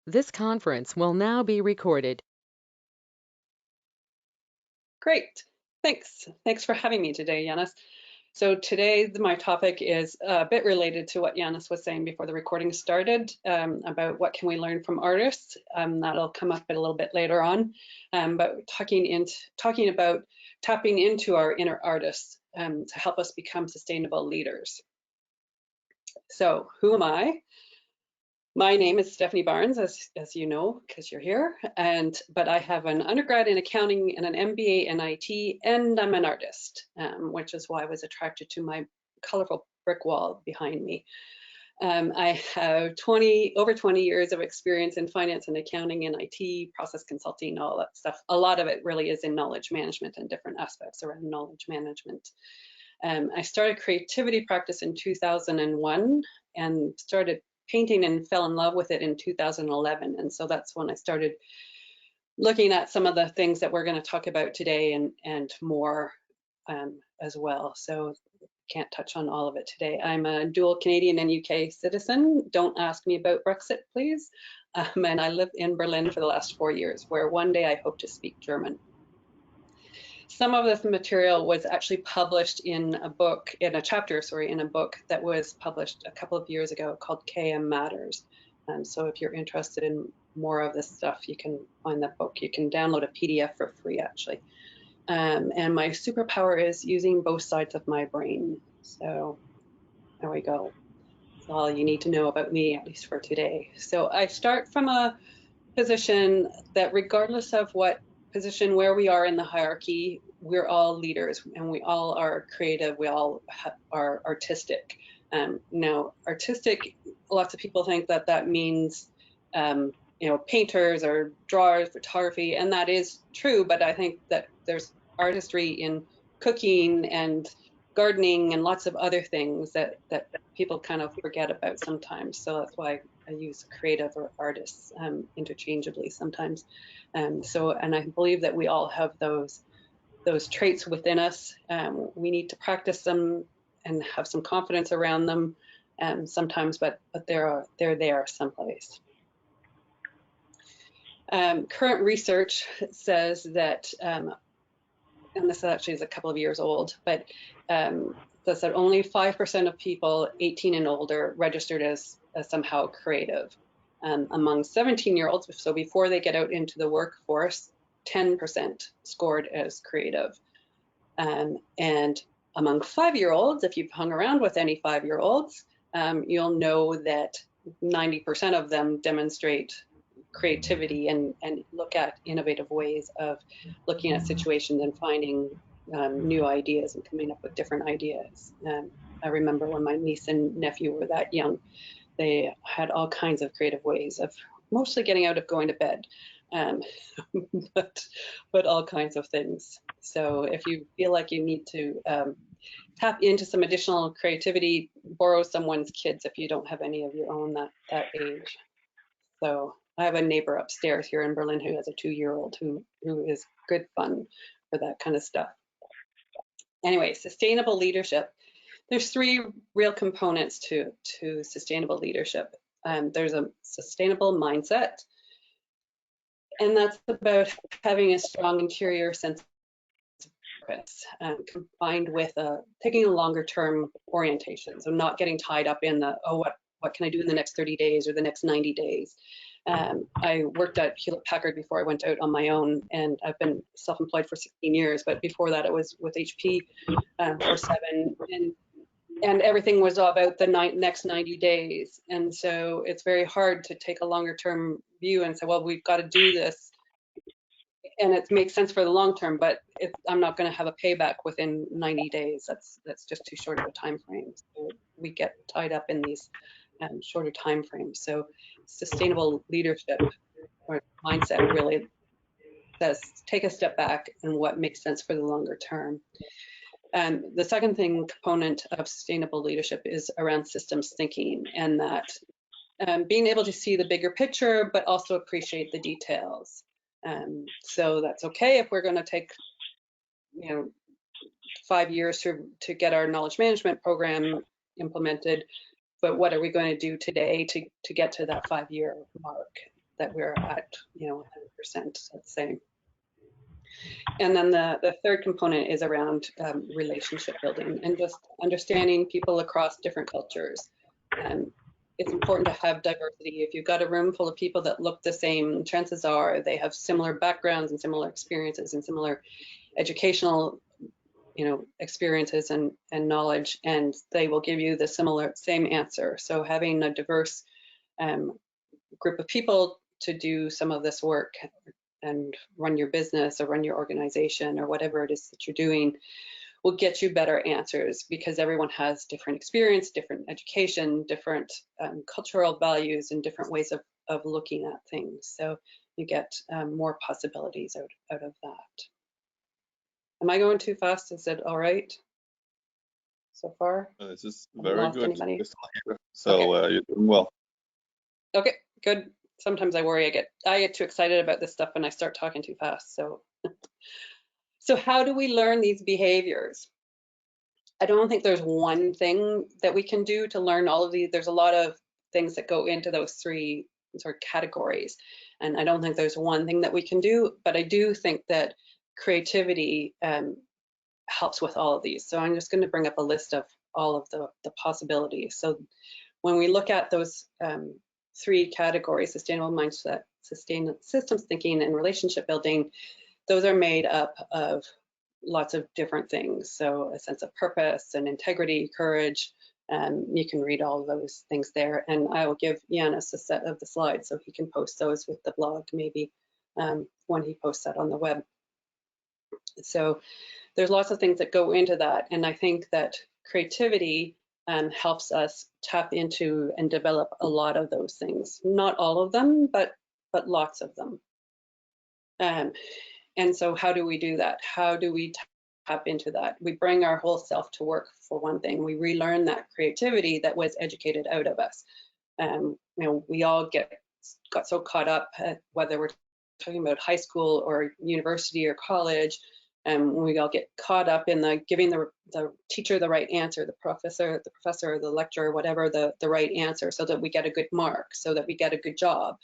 This conference will now be recorded. Great. Thanks for having me today, Yanis. So today my topic is a bit related to what Yanis was saying before the recording started about what can we learn from artists. That'll come up a little bit later on, but talking about tapping into our inner artists to help us become sustainable leaders. So who am I? My name is Stephanie Barnes, as you know, because you're here, but I have an undergrad in accounting and an MBA in IT, and I'm an artist, which is why I was attracted to my colorful brick wall behind me. I have over 20 years of experience in finance and accounting and IT, process consulting, all that stuff. A lot of it really is in knowledge management and different aspects around knowledge management. I started creativity practice in 2001 and started painting and fell in love with it in 2011. And so that's when I started looking at some of the things that we're going to talk about today and more as well. So can't touch on all of it today. I'm a dual Canadian and UK citizen. Don't ask me about Brexit, please. And I lived in Berlin for the last 4 years, where one day I hope to speak German. Some of this material was actually published in a book, in a book that was published a couple of years ago called KM Matters. So if you're interested in more of this stuff, you can find that book. You can download a PDF for free, actually. And my superpower is using both sides of my brain. So there we go. That's all you need to know about me, at least for today. So I start from a position that regardless of what position where we are in the hierarchy, we're all leaders and we all are creative, we all are artistic. Now, artistic, lots of people think that that means painters or drawers, photography, and that is true, but I think that there's artistry in cooking and gardening and lots of other things that people kind of forget about sometimes. So that's why I use creative or artists interchangeably sometimes. And I believe that we all have those traits within us. We need to practice them and have some confidence around them sometimes, but they're there someplace. Current research says that, and this actually is a couple of years old, but says that only 5% of people 18 and older registered as somehow creative. Among 17-year-olds, so before they get out into the workforce, 10% scored as creative. And among 5-year-olds, if you've hung around with any 5-year-olds, you'll know that 90% of them demonstrate creativity and look at innovative ways of looking at situations and finding new ideas and coming up with different ideas. I remember when my niece and nephew were that young, they had all kinds of creative ways of mostly getting out of going to bed, but all kinds of things. So if you feel like you need to tap into some additional creativity, borrow someone's kids if you don't have any of your own that age. So I have a neighbor upstairs here in Berlin who has a 2-year-old who is good fun for that kind of stuff. Anyway, sustainable leadership. There's 3 real components to sustainable leadership. There's a sustainable mindset, and that's about having a strong interior sense of purpose, combined with taking a longer term orientation. So not getting tied up in what can I do in the next 30 days or the next 90 days. I worked at Hewlett Packard before I went out on my own, and I've been self-employed for 16 years, but before that it was with HP for 7, and everything was all about the next 90 days. And so it's very hard to take a longer term view and say, well, we've got to do this. And it makes sense for the long term, but I'm not going to have a payback within 90 days. That's just too short of a time frame. So we get tied up in these shorter time frames. So sustainable leadership or mindset really says take a step back and what makes sense for the longer term. The second component of sustainable leadership is around systems thinking, and that being able to see the bigger picture, but also appreciate the details. So that's okay if we're going to take 5 years to get our knowledge management program implemented, but what are we going to do today to get to that 5-year mark? that we're at, 100%, let's say. And then the third component is around relationship building and just understanding people across different cultures. It's important to have diversity. If you've got a room full of people that look the same, chances are they have similar backgrounds and similar experiences and similar educational, experiences and knowledge, and they will give you the same answer. So having a diverse group of people to do some of this work and run your business or run your organization or whatever it is that you're doing will get you better answers, because everyone has different experience, different education, different cultural values, and different ways of looking at things. So you get more possibilities out of that. Am I going too fast? Is it all right so far? This is Haven't very lost good. anybody? So Okay. you're doing well. Okay, good. Sometimes I worry I get too excited about this stuff and I start talking too fast. So how do we learn these behaviors? I don't think there's one thing that we can do to learn all of these. There's a lot of things that go into those three sort of categories. And I don't think there's one thing that we can do, but I do think that creativity helps with all of these. So I'm just going to bring up a list of all of the possibilities. So when we look at those three categories, sustainable mindset, sustainable systems thinking, and relationship building, those are made up of lots of different things. So a sense of purpose and integrity, courage. You can read all of those things there. And I will give Yanis a set of the slides so he can post those with the blog maybe when he posts that on the web. So there's lots of things that go into that. And I think that creativity helps us tap into and develop a lot of those things. Not all of them, but lots of them. And so how do we do that? How do we tap into that? We bring our whole self to work, for one thing. We relearn that creativity that was educated out of us. We all got so caught up at whether we're talking about high school or university or college, we all get caught up in giving the teacher the right answer, the professor, the lecturer, whatever, the right answer, so that we get a good mark, so that we get a good job.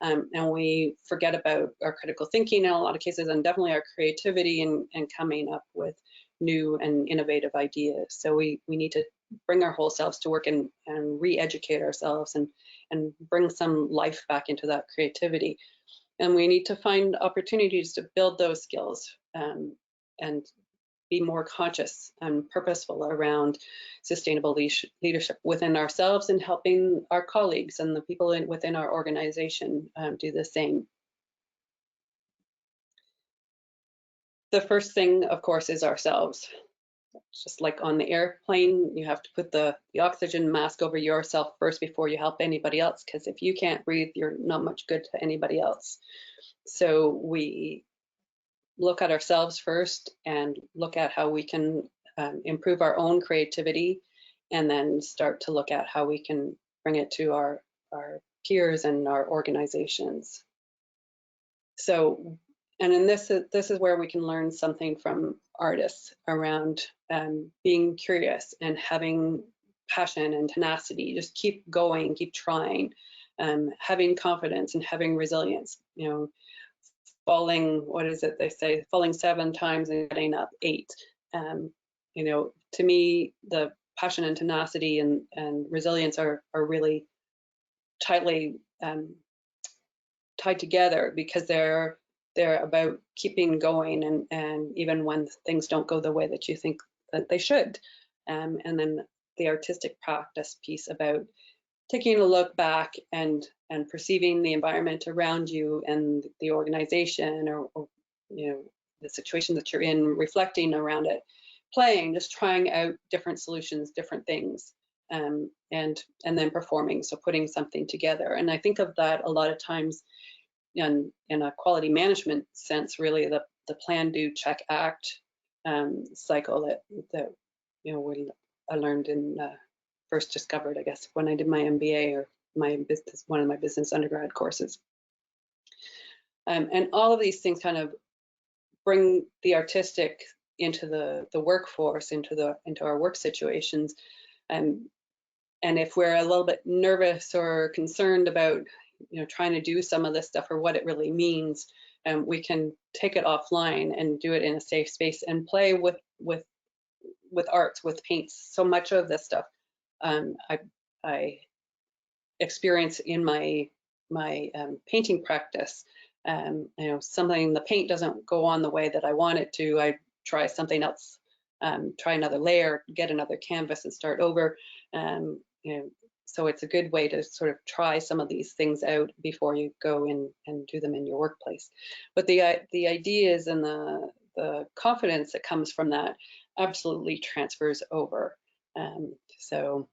And we forget about our critical thinking in a lot of cases, and definitely our creativity and coming up with new and innovative ideas. So we need to bring our whole selves to work and re-educate ourselves and bring some life back into that creativity. And we need to find opportunities to build those skills and be more conscious and purposeful around sustainable leadership within ourselves and helping our colleagues and the people within our organization do the same. The first thing, of course, is ourselves. Just like on the airplane, you have to put the oxygen mask over yourself first before you help anybody else, because if you can't breathe, you're not much good to anybody else. So we look at ourselves first and look at how we can improve our own creativity, and then start to look at how we can bring it to our peers and our organizations. So, and in this is where we can learn something from artists around being curious and having passion and tenacity. Just keep going, keep trying, having confidence and having resilience. Falling, what is it they say, falling 7 times and getting up 8. To me, the passion and tenacity and resilience are really tightly tied together, because they're about keeping going and even when things don't go the way that you think that they should. And then the artistic practice piece about taking a look back and perceiving the environment around you and the organization or the situation that you're in, reflecting around it, playing, just trying out different solutions, different things, and then performing, so putting something together. And I think of that a lot of times in a quality management sense, really the plan, do, check, act cycle that I learned in first discovered, I guess, when I did my MBA or one of my business undergrad courses. And all of these things kind of bring the artistic into the workforce, into our work situations. And if we're a little bit nervous or concerned about trying to do some of this stuff or what it really means, we can take it offline and do it in a safe space and play with arts, with paints. So much of this stuff I experience in my painting practice. Something, the paint doesn't go on the way that I want it to, I try something else, try another layer, get another canvas and start over. So it's a good way to sort of try some of these things out before you go in and do them in your workplace. But the ideas and the confidence that comes from that absolutely transfers over. So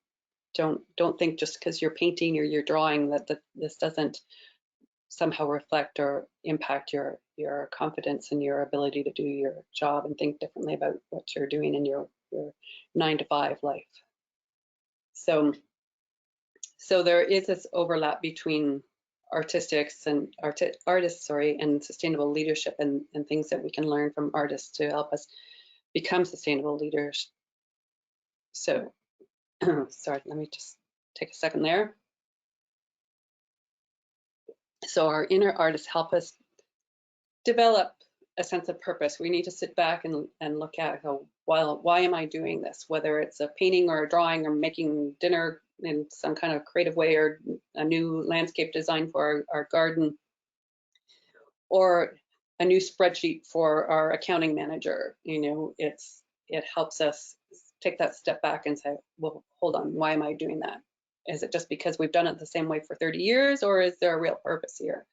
don't think just because you're painting or you're drawing that this doesn't somehow reflect or impact your confidence and your ability to do your job and think differently about what you're doing in your 9-to-5 life. So there is this overlap between artists and sustainable leadership, and things that we can learn from artists to help us become sustainable leaders. So sorry, let me just take a second there. So our inner artists help us develop a sense of purpose. We need to sit back and look at why am I doing this? Whether it's a painting or a drawing or making dinner in some kind of creative way, or a new landscape design for our garden, or a new spreadsheet for our accounting manager. It helps us take that step back and say, well, hold on, why am I doing that? Is it just because we've done it the same way for 30 years, or is there a real purpose here?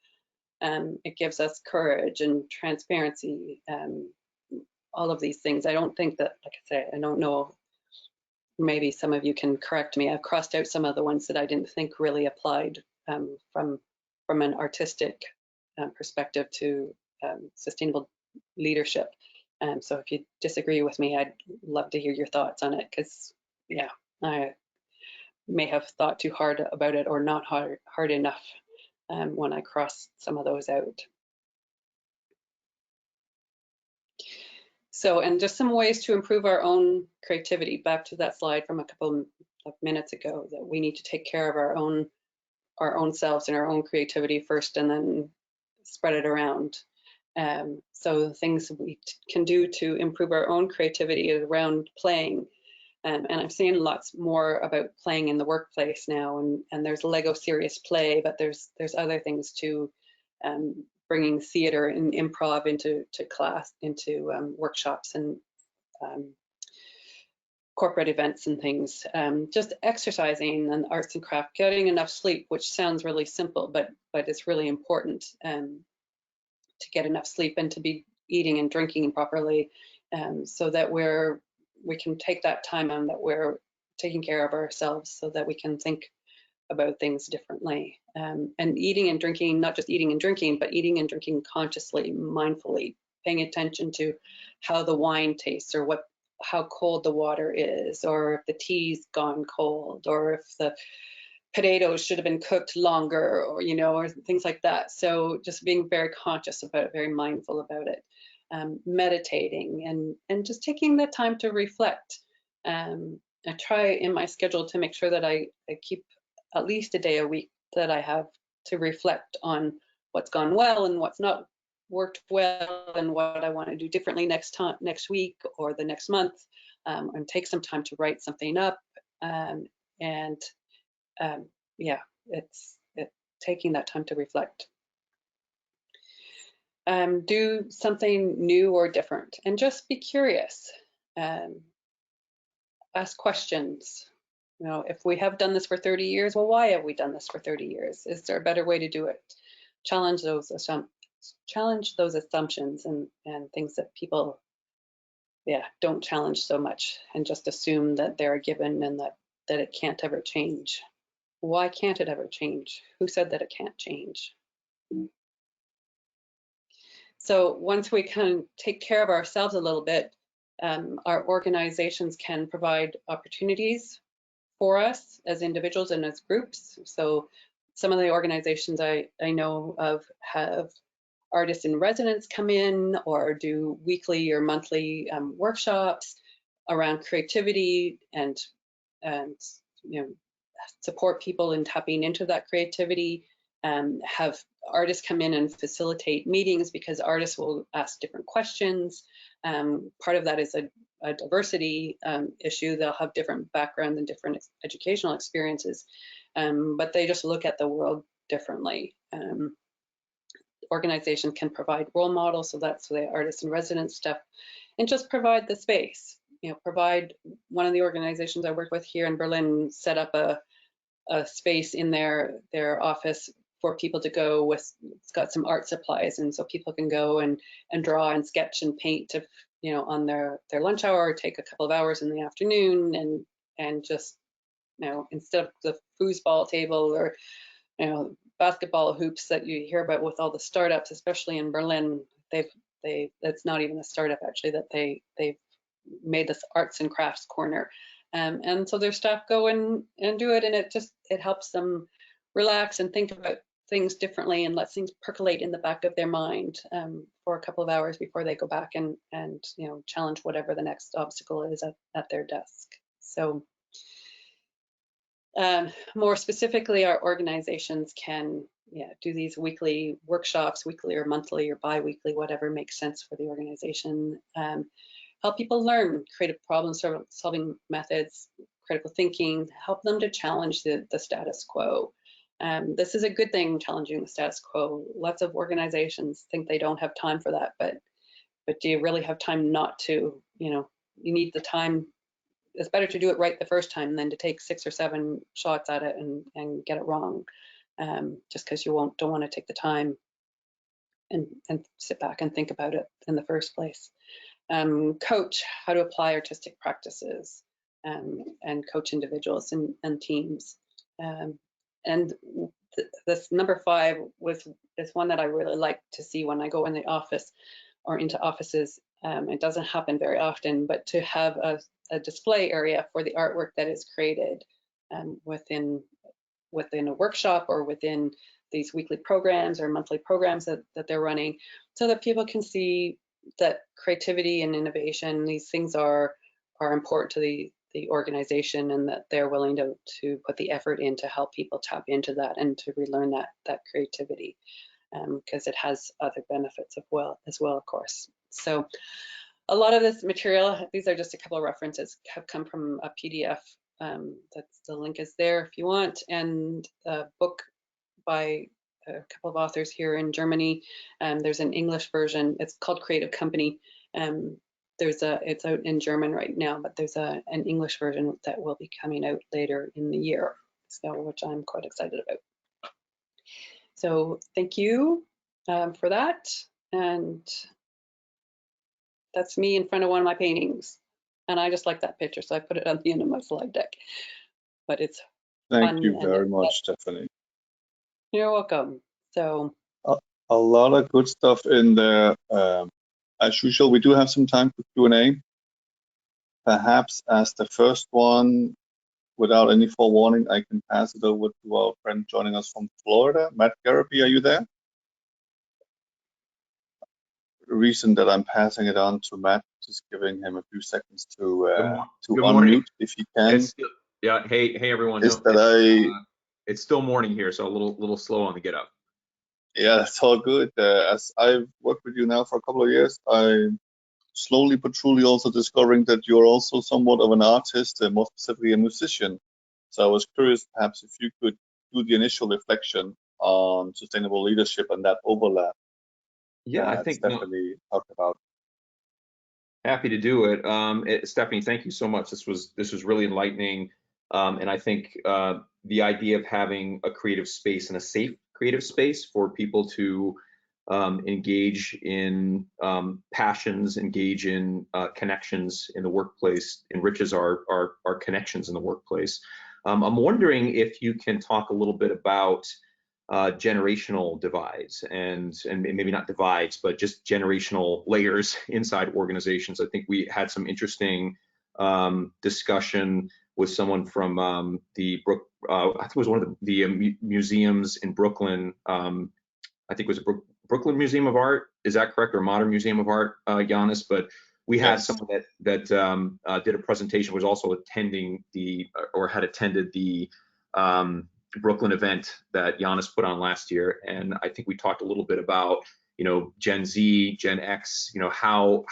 It gives us courage and transparency, all of these things. I don't think that, like I say, I don't know, maybe some of you can correct me. I've crossed out some of the ones that I didn't think really applied from an artistic perspective to sustainable leadership. So if you disagree with me, I'd love to hear your thoughts on it, because yeah, I may have thought too hard about it, or not hard enough when I crossed some of those out. So, and just some ways to improve our own creativity, back to that slide from a couple of minutes ago, that we need to take care of our own selves and our own creativity first, and then spread it around. So the things we can do to improve our own creativity is around playing. And I've seen lots more about playing in the workplace now, and there's Lego serious play, but there's other things too, bringing theater and improv into class, into workshops and corporate events and things. Just exercising and arts and craft, getting enough sleep, which sounds really simple, but it's really important to get enough sleep and to be eating and drinking properly, so that we can take that time and that we're taking care of ourselves, so that we can think about things differently. And eating and drinking, not just eating and drinking, but eating and drinking consciously, mindfully, paying attention to how the wine tastes, or how cold the water is, or if the tea's gone cold, or if the potatoes should have been cooked longer, or things like that. So just being very conscious about it, very mindful about it. Meditating and just taking the time to reflect. I try in my schedule to make sure that I keep at least a day a week that I have to reflect on what's gone well and what's not worked well, and what I want to do differently next week or the next month, and take some time to write something up. Yeah, it's taking that time to reflect. Do something new or different, and just be curious. Ask questions. If we have done this for 30 years, well, why have we done this for 30 years? Is there a better way to do it? Challenge those assumptions and things that people, don't challenge so much, and just assume that they're a given and that it can't ever change. Why can't it ever change? Who said that it can't change? So once we can take care of ourselves a little bit, our organizations can provide opportunities for us as individuals and as groups. So some of the organizations I know of have artists in residence come in, or do weekly or monthly workshops around creativity, and support people in tapping into that creativity. have artists come in and facilitate meetings because artists will ask different questions. Part of that is a diversity issue. They'll have different backgrounds and different educational experiences, but they just look at the world differently. Organizations can provide role models, so that's the artist in residence stuff, and just provide the space. Provide. One of the organizations I work with here in Berlin set up a space in their office for people to go with. It's got some art supplies, and so people can go and draw and sketch and paint if, on their lunch hour, or take a couple of hours in the afternoon, and just, instead of the foosball table or basketball hoops that you hear about with all the startups, especially in Berlin, that's not even a startup actually, that they've made this arts and crafts corner. And so their staff go and do it, and it helps them relax and think about things differently, and lets things percolate in the back of their mind for a couple of hours before they go back and challenge whatever the next obstacle is at their desk. So more specifically, our organizations can do these weekly workshops, weekly or monthly or bi-weekly, whatever makes sense for the organization. Help people learn creative problem solving methods, critical thinking, help them to challenge the status quo. This is a good thing, challenging the status quo. Lots of organizations think they don't have time for that, but do you really have time not to? You need the time. It's better to do it right the first time than to take 6 or 7 shots at it and get it wrong, just because you don't want to take the time and sit back and think about it in the first place. Coach how to apply artistic practices, and coach individuals and teams. And this number 5 is one that I really like to see when I go in the office or into offices. It doesn't happen very often, but to have a display area for the artwork that is created within a workshop or within these weekly programs or monthly programs that they're running, so that people can see that creativity and innovation, these things are important to the organization, and that they're willing to put the effort in to help people tap into that and to relearn that creativity, because it has other benefits as well, of course. So a lot of this material, these are just a couple of references, have come from a PDF. That's the link is there if you want, and a book by a couple of authors here in Germany. There's an English version. It's called Creative Company. It's out in German right now, but there's an English version that will be coming out later in the year, so which I'm quite excited about. So thank you for that, and that's me in front of one of my paintings, and I just like that picture, so I put it on the end of my slide deck. But it's Thank you very much, Stephanie. You're welcome. So a lot of good stuff in there. As usual, we do have some time for Q&A. Perhaps as the first one, without any forewarning, I can pass it over to our friend joining us from Florida, Matt Garaby. Are you there? The reason that I'm passing it on to Matt, just giving him a few seconds to unmute if he can. Yeah. Hey everyone. It's still morning here, so a little slow on the get up. Yeah, that's all good. As I've worked with you now for a couple of years, I'm slowly but truly also discovering that you're also somewhat of an artist, and more specifically a musician. So I was curious, perhaps if you could do the initial reflection on sustainable leadership and that overlap. Yeah, I think Stephanie talked about. Happy to do it. Stephanie, thank you so much. This was really enlightening, and I think the idea of having a creative space and a safe creative space for people to engage in passions, engage in connections in the workplace, enriches our connections in the workplace. I'm wondering if you can talk a little bit about generational divides and maybe not divides, but just generational layers inside organizations. I think we had some interesting discussion with someone from I think it was one of the museums in Brooklyn. I think it was a Brooklyn Museum of Art. Is that correct? Or Modern Museum of Art, Giannis? But we had someone that did a presentation, was also attending or had attended the Brooklyn event that Giannis put on last year, and I think we talked a little bit about, Gen Z, Gen X, how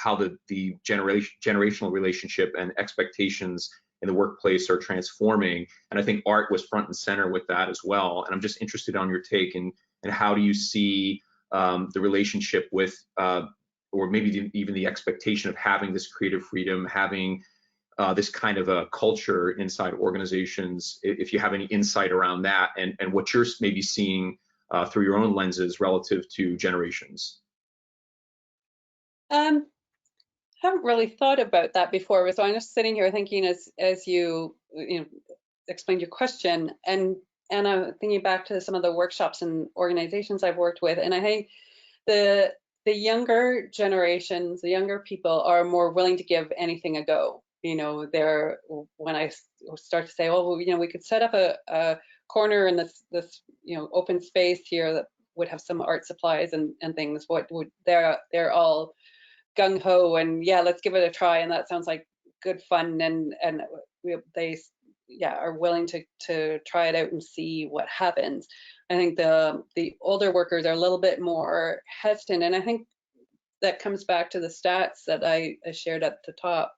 the generational relationship and expectations in the workplace are transforming. And I think art was front and center with that as well. And I'm just interested on your take, and how do you see the relationship with, or maybe even the expectation of having this creative freedom, having this kind of a culture inside organizations, if you have any insight around that, and what you're maybe seeing through your own lenses relative to generations. Haven't really thought about that before, so I'm just sitting here thinking as you explained your question, and I'm thinking back to some of the workshops and organizations I've worked with, and I think the younger generations, the younger people, are more willing to give anything a go. They're, when I start to say, oh, well, we could set up a corner in this open space here that would have some art supplies and things, they're all gung ho and yeah, let's give it a try, and that sounds like good fun, and they are willing to try it out and see what happens. I think the older workers are a little bit more hesitant, and I think that comes back to the stats that I shared at the top,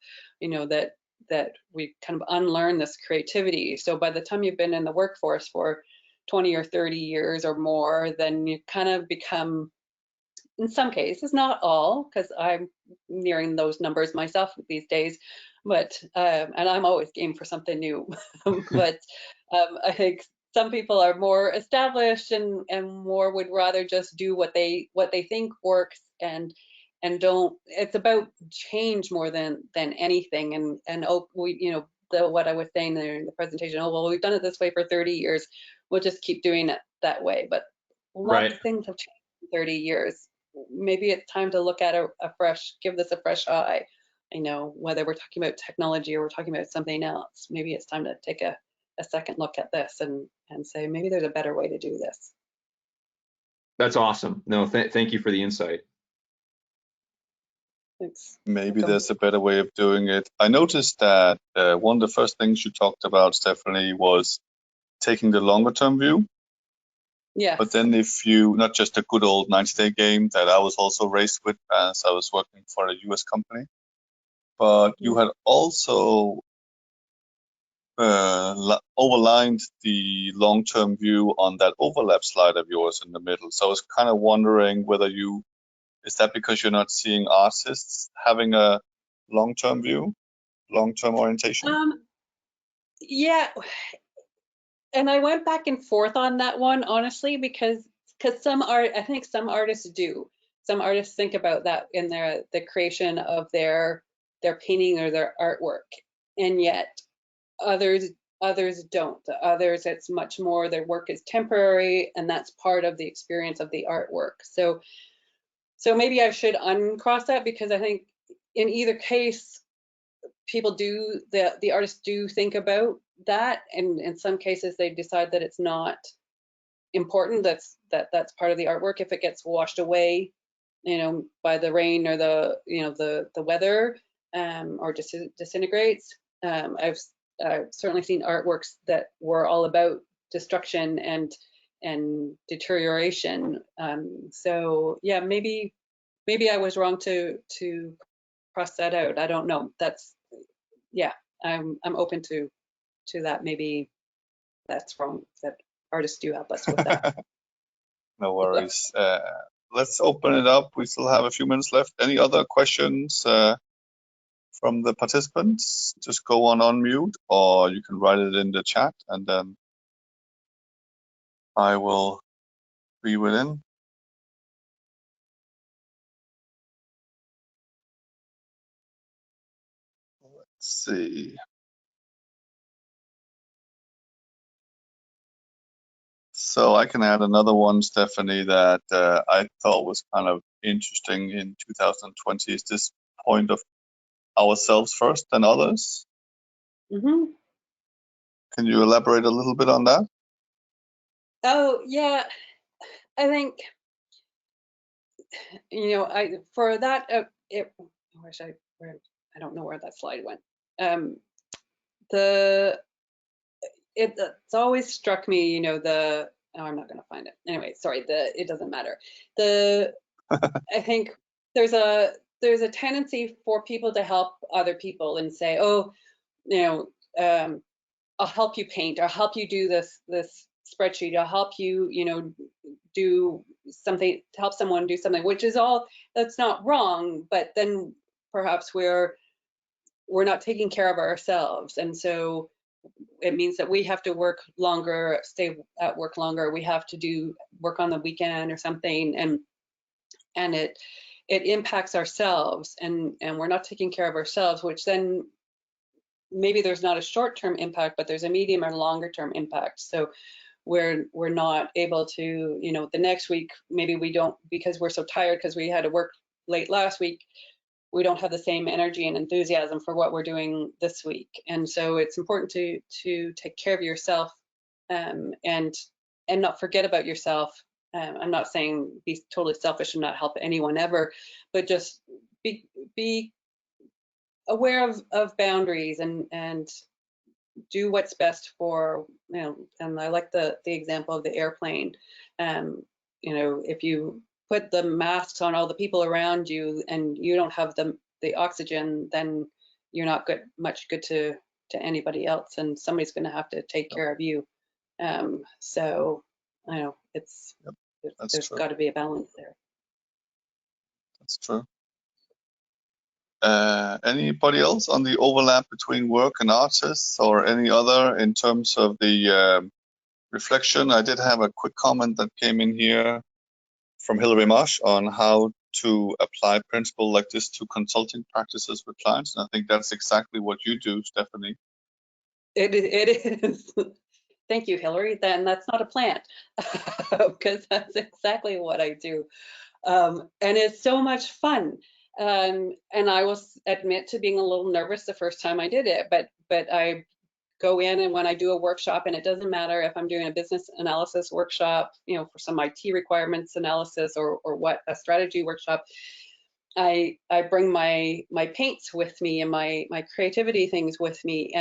that we kind of unlearn this creativity. So by the time you've been in the workforce for 20 or 30 years or more, then you kind of become, in some cases, not all, because I'm nearing those numbers myself these days, but and I'm always game for something new. But I think some people are more established and more would rather just do what they think works, and don't. It's about change more than anything. And we what I was saying there in the presentation. Oh well, we've done it this way for 30 years. We'll just keep doing it that way. But lots of things have changed in 30 years. Maybe it's time to look at give this a fresh eye. Whether we're talking about technology or we're talking about something else, maybe it's time to take a second look at this and say, maybe there's a better way to do this. That's awesome. No, thank you for the insight. Thanks. Maybe there's a better way of doing it. I noticed that one of the first things you talked about, Stephanie, was taking the longer term view. Yeah. But then if you, not just a good old 90-day game that I was also raised with as I was working for a US company, but you had also overlined the long-term view on that overlap slide of yours in the middle. So I was kind of wondering whether is that because you're not seeing artists having a long-term view, long-term orientation? Yeah. And I went back and forth on that one, honestly, because I think some artists do. Some artists think about that in the creation of their painting or their artwork, and yet others don't. Others, it's much more their work is temporary, and that's part of the experience of the artwork. So maybe I should uncross that, because I think in either case, the artists do think about that, and in some cases they decide that it's not important. That's part of the artwork. If it gets washed away, by the rain or the weather, or disintegrates. I've certainly seen artworks that were all about destruction and deterioration. So yeah, maybe I was wrong to cross that out. I don't know. Yeah, I'm open to that. Maybe that's wrong, that artists do help us with that. No worries. Let's open it up. We still have a few minutes left. Any other questions from the participants? Just go on unmute, or you can write it in the chat, and then I will weave it in. Let's see. So I can add another one, Stephanie, that I thought was kind of interesting in 2020 is this point of ourselves first and others. Mm-hmm. Can you elaborate a little bit on that? Oh yeah, I think for that I don't know where that slide went. it's always struck me, you know, I'm not going to find it. Anyway, sorry, it doesn't matter. I think there's a tendency for people to help other people and say, oh, you know, I'll help you paint, I'll help you do this spreadsheet, I'll help you, you know, do something to help someone do something, which is all, that's not wrong, but then perhaps we're not taking care of ourselves. And so it means that we have to work longer, stay at work longer, we have to do work on the weekend or something, and it impacts ourselves, and we're not taking care of ourselves, which then maybe there's not a short-term impact, but there's a medium or longer term impact. So we're not able to, you know, the next week, maybe we don't, because we're so tired because we had to work late last week, we don't have the same energy and enthusiasm for what we're doing this week. And so it's important to take care of yourself, and not forget about yourself. I'm not saying be totally selfish and not help anyone ever, but just be aware of boundaries, and do what's best for, you know. And I like the example of the airplane. You know, if you put the masks on all the people around you and you don't have the oxygen, then you're not much good to anybody else, and somebody's going to have to take care of you. So I know there's got to be a balance there. That's true. Anybody else on the overlap between work and artists, or any other in terms of the reflection? I did have a quick comment that came in here from Hilary Marsh on how to apply principle like this to consulting practices with clients. And I think that's exactly what you do, Stephanie. It is. Thank you, Hilary. Then that's not a plant, because that's exactly what I do. And it's so much fun. And I will admit to being a little nervous the first time I did it, but I go in, and when I do a workshop, and it doesn't matter if I'm doing a business analysis workshop, you know, for some IT requirements analysis, or what, a strategy workshop, I bring my paints with me and my creativity things with me,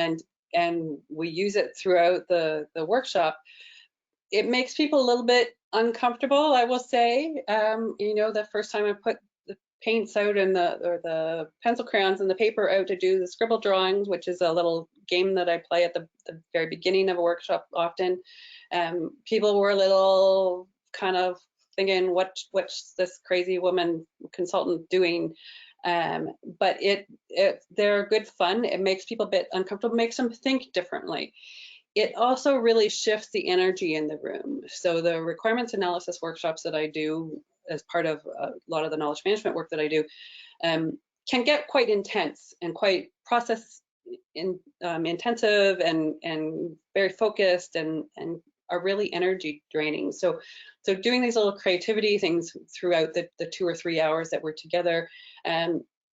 and we use it throughout the workshop. It makes people a little bit uncomfortable, I will say. You know, the first time I put the paints out and the pencil crayons and the paper out to do the scribble drawings, which is a little game that I play at the very beginning of a workshop often, people were a little kind of thinking, what's this crazy woman consultant doing? But they're good fun. It makes people a bit uncomfortable, makes them think differently. It also really shifts the energy in the room. So the requirements analysis workshops that I do as part of a lot of the knowledge management work that I do can get quite intense and quite process intensive, and very focused, and are really energy draining. So doing these little creativity things throughout the 2 or 3 hours that we're together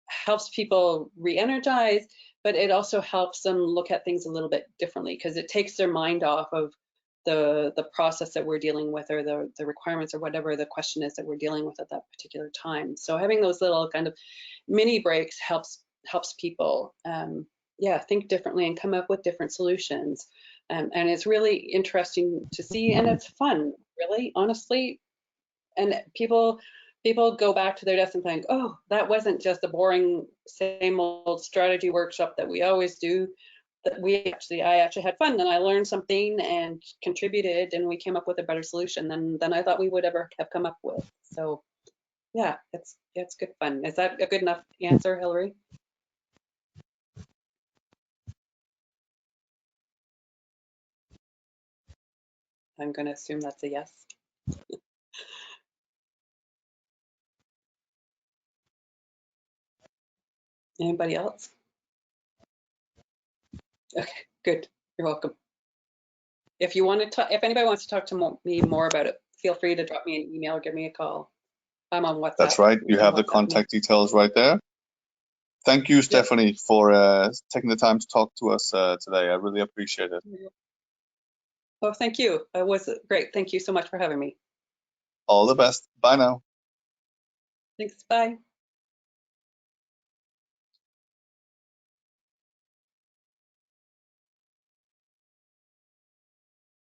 helps people re-energize, but it also helps them look at things a little bit differently, because it takes their mind off of the process that we're dealing with, or the requirements, or whatever the question is that we're dealing with at that particular time. So having those little kind of mini breaks helps people think differently and come up with different solutions. And it's really interesting to see, and it's fun, really, honestly. And people go back to their desk and think, oh, that wasn't just a boring same old strategy workshop that we always do. That I actually had fun, and I learned something and contributed, and we came up with a better solution than I thought we would ever have come up with. So yeah, it's good fun. Is that a good enough answer, Hilary? I'm going to assume that's a yes. Anybody else? Okay, good. You're welcome. If you want to talk, if anybody wants to talk to me more about it, feel free to drop me an email or give me a call. I'm on WhatsApp. That's right. You have the contact details right there. Thank you, Stephanie, for taking the time to talk to us today. I really appreciate it. Oh, thank you. It was great. Thank you so much for having me. All the best. Bye now. Thanks. Bye.